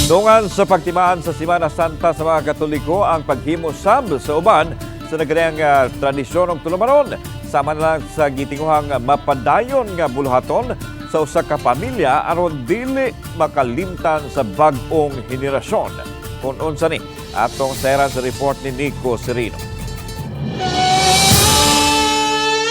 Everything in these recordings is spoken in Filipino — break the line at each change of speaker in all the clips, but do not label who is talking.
Dungan sa pagtimaan sa Semana Santa sa mga Katoliko ang paghimo sab sa uban sa nagrayang tradisyon ng tulumanon. Sama na lang sa gitinguhang mapadayon nga buluhaton sa usa ka pamilya aron dili makalimtan sa bag-ong henerasyon. Kung unsa ni atong seran sa report ni Nico Serino.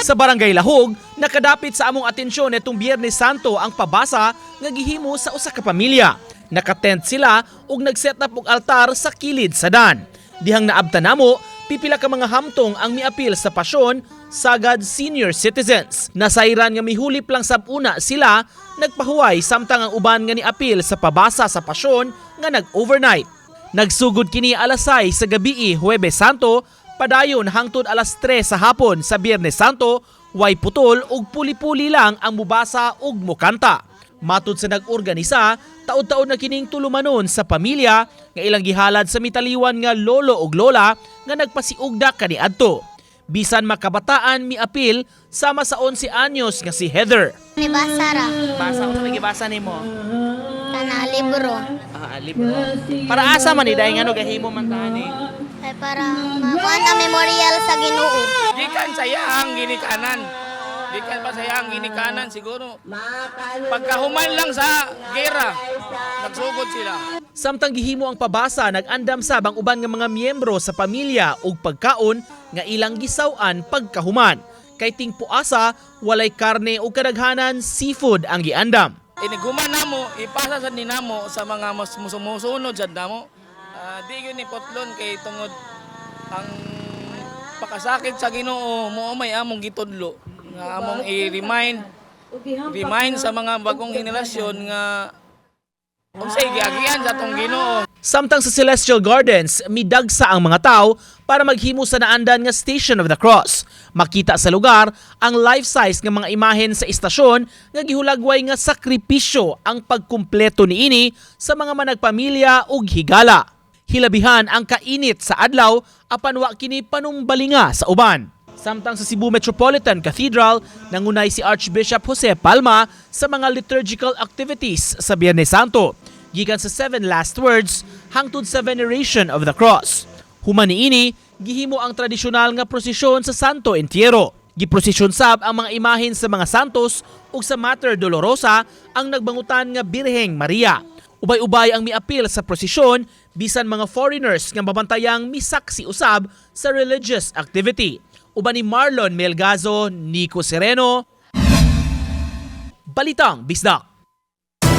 Sa Barangay Lahog, nakadapit sa among atensyon itong Biyernes Santo ang pabasa nga gihimo sa usa ka pamilya. Nakatent sila ug nagset up og altar sa kilid sa dan. Dihang naabtan namo, pipila ka mga hamtong ang miapil sa pasyon sagad senior citizens. Nasayran nga mihulip lang sab una sila nagpahuway samtang ang uban nga niapil sa pabasa sa pasyon nga nag-overnight. Nagsugod kini alas 6 sa gabii Huwebes Santo, padayon hangtod alas 3 sa hapon sa Biyernes Santo, way putol ug puli-puli lang ang mubasa ug mukanta. Matud sa nag-organisa, taod-taod na kining tulumanon sa pamilya nga ilang gihalad sa mitaliwan nga lolo ug lola nga nagpasiugda kaniadto. Bisan makabataan miapil sama sa 11 anyos nga si Heather.
Ni basa ra.
Basa ko gibasa nimo.
Kana libro.
Libro. Para asa man iday ngano gahimo man tani.
Ay para makuha na memorial sa Ginoo.
Gikan saya ang ginikanan. Gikan pa saya ang ginikanan siguro. Pagkahuman lang sa gera, nagsugod sila.
Samtang gihimo ang pabasa, nag-andam sab ang uban nga mga miyembro sa pamilya ug pagkaon nga ilang gisaw-an pagkahuman. Kay ting puasa, walay karne ug kadaghanan seafood ang giandam.
Iniguman namo, ipasa sa ninamo sa mga musumusunod sa namo. Di yun ni potlon kay tungod ang pakasakit sa Ginoo mo may among gitudlo nga among i-remind sa mga bagong henerasyon nga unsay giagian sa atong Ginoo.
Samtang sa Celestial Gardens, midagsa ang mga tao para maghimo sa naandan nga Station of the Cross. Makita sa lugar ang life-size nga mga imahen sa istasyon nga gihulagway nga sakripisyo ang pagkumpleto niini sa mga managpamilya ug higala. Hilabihan ang kainit sa adlaw apan wa kini panumbalinga sa uban. Samtang sa Cebu Metropolitan Cathedral, nangunay si Archbishop Jose Palma sa mga liturgical activities sa Biyernes Santo, gikan sa 7 last words hangtod sa veneration of the cross. Human niini, gihimo ang tradisyonal nga prosesyon sa Santo Entierro. Giprosesyon sab ang mga imahen sa mga santos ug sa Mater Dolorosa ang nagbangutan nga Birheng Maria. Ubay-ubay ang miapil sa prosesyon bisan mga foreigners nga mabantayang misaksi usab sa religious activity. Uban ni Marlon Melgazo, Nico Sereno, Balitang Bisdak.